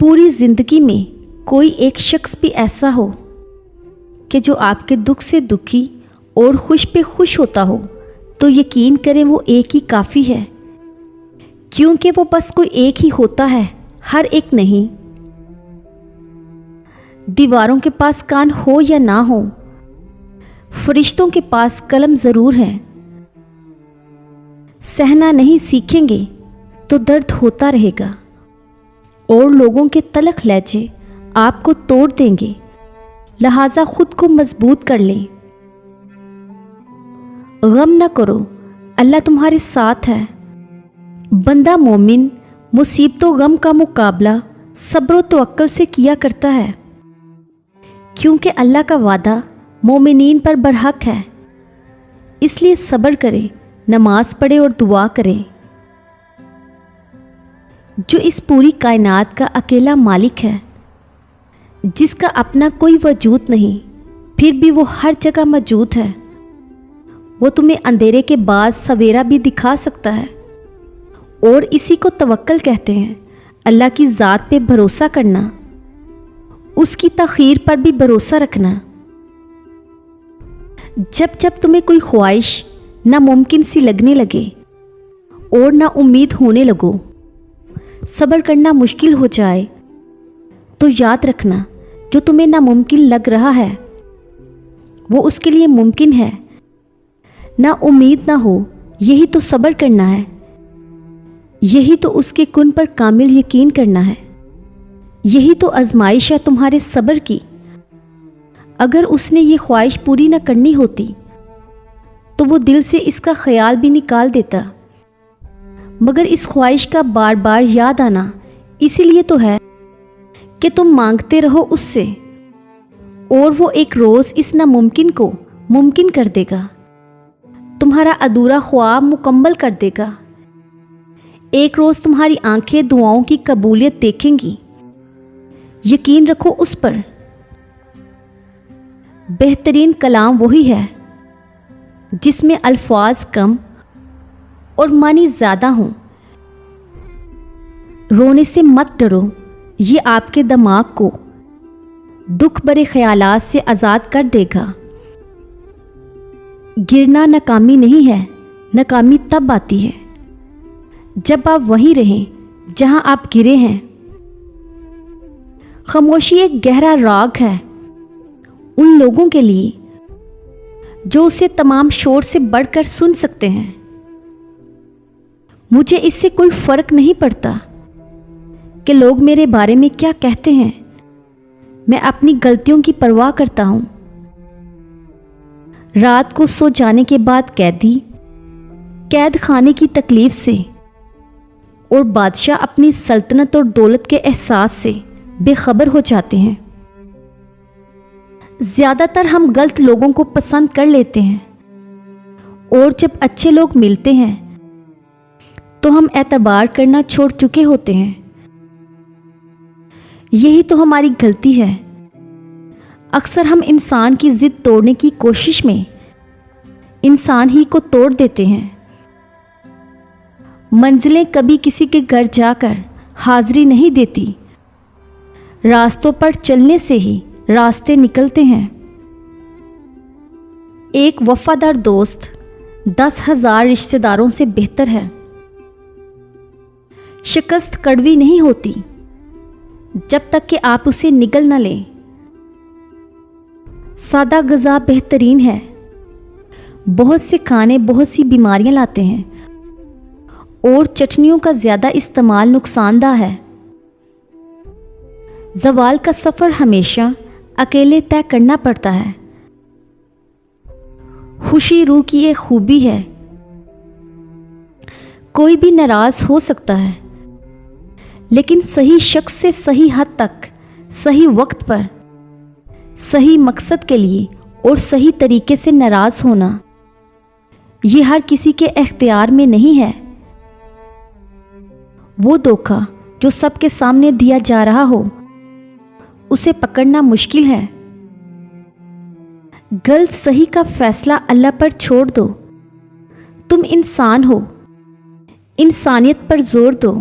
पूरी ज़िंदगी में कोई एक शख्स भी ऐसा हो कि जो आपके दुख से दुखी और खुश पे खुश होता हो, तो यकीन करें वो एक ही काफ़ी है, क्योंकि वो बस कोई एक ही होता है, हर एक नहीं। दीवारों के पास कान हो या ना हो, फरिश्तों के पास कलम ज़रूर है। सहना नहीं सीखेंगे तो दर्द होता रहेगा, और लोगों के तलख लहजे आपको तोड़ देंगे, लिहाजा खुद को मजबूत कर लें। गम न करो, अल्लाह तुम्हारे साथ है। बंदा मोमिन मुसीबतों गम का मुकाबला सब्र तवक्कुल से किया करता है, क्योंकि अल्लाह का वादा मोमिनीन पर बरहक है। इसलिए सब्र करें, नमाज पढ़े और दुआ करें। जो इस पूरी कायनात का अकेला मालिक है, जिसका अपना कोई वजूद नहीं, फिर भी वो हर जगह मौजूद है। वो तुम्हें अंधेरे के बाद सवेरा भी दिखा सकता है, और इसी को तवक्कुल कहते हैं। अल्लाह की ज़ात पे भरोसा करना, उसकी तख़ीर पर भी भरोसा रखना। जब जब तुम्हें कोई ख्वाहिश नामुमकिन सी लगने लगे और ना उम्मीद होने लगो, सब्र करना मुश्किल हो जाए, तो याद रखना जो तुम्हें नामुमकिन लग रहा है वो उसके लिए मुमकिन है। ना उम्मीद ना हो, यही तो सब्र करना है, यही तो उसके कुन पर कामिल यकीन करना है, यही तो आजमाइश है तुम्हारे सब्र की। अगर उसने ये ख्वाहिश पूरी ना करनी होती तो वो दिल से इसका ख्याल भी निकाल देता, मगर इस ख्वाहिश का बार बार याद आना इसीलिए तो है कि तुम मांगते रहो उससे, और वो एक रोज़ इस नामुमकिन को मुमकिन कर देगा, तुम्हारा अधूरा ख्वाब मुकम्मल कर देगा। एक रोज़ तुम्हारी आंखें दुआओं की कबूलियत देखेंगी, यकीन रखो उस पर। बेहतरीन कलाम वही है जिसमें अल्फाज कम और मानी ज़्यादा हों। रोने से मत डरो, ये आपके दिमाग को दुख भरे ख्यालात से आज़ाद कर देगा। गिरना नाकामी नहीं है, नाकामी तब आती है जब आप वहीं रहें जहां आप गिरे हैं। खामोशी एक गहरा राग है उन लोगों के लिए जो उसे तमाम शोर से बढ़कर सुन सकते हैं। मुझे इससे कोई फ़र्क नहीं पड़ता कि लोग मेरे बारे में क्या कहते हैं, मैं अपनी गलतियों की परवाह करता हूँ। रात को सो जाने के बाद कैदी कैद खाने की तकलीफ से और बादशाह अपनी सल्तनत और दौलत के एहसास से बेखबर हो जाते हैं। ज़्यादातर हम गलत लोगों को पसंद कर लेते हैं, और जब अच्छे लोग मिलते हैं तो हम एतबार करना छोड़ चुके होते हैं। यही तो हमारी गलती है। अक्सर हम इंसान की ज़िद तोड़ने की कोशिश में इंसान ही को तोड़ देते हैं। मंजिलें कभी किसी के घर जाकर हाजिरी नहीं देती, रास्तों पर चलने से ही रास्ते निकलते हैं। एक वफादार दोस्त 10,000 रिश्तेदारों से बेहतर है। शिकस्त कड़वी नहीं होती जब तक कि आप उसे निगल न लें। सादा ग़िज़ा बेहतरीन है। बहुत से खाने बहुत सी बीमारियां लाते हैं, और चटनियों का ज़्यादा इस्तेमाल नुकसानदा है। ज़वाल का सफ़र हमेशा अकेले तय करना पड़ता है। खुशी रूह की एक खूबी है। कोई भी नाराज़ हो सकता है, लेकिन सही शख्स से सही हद तक, सही वक्त पर, सही मकसद के लिए और सही तरीके से नाराज़ होना, ये हर किसी के इख्तियार में नहीं है। वो धोखा जो सबके सामने दिया जा रहा हो, उसे पकड़ना मुश्किल है। गलत सही का फैसला अल्लाह पर छोड़ दो। तुम इंसान हो, इंसानियत पर जोर दो।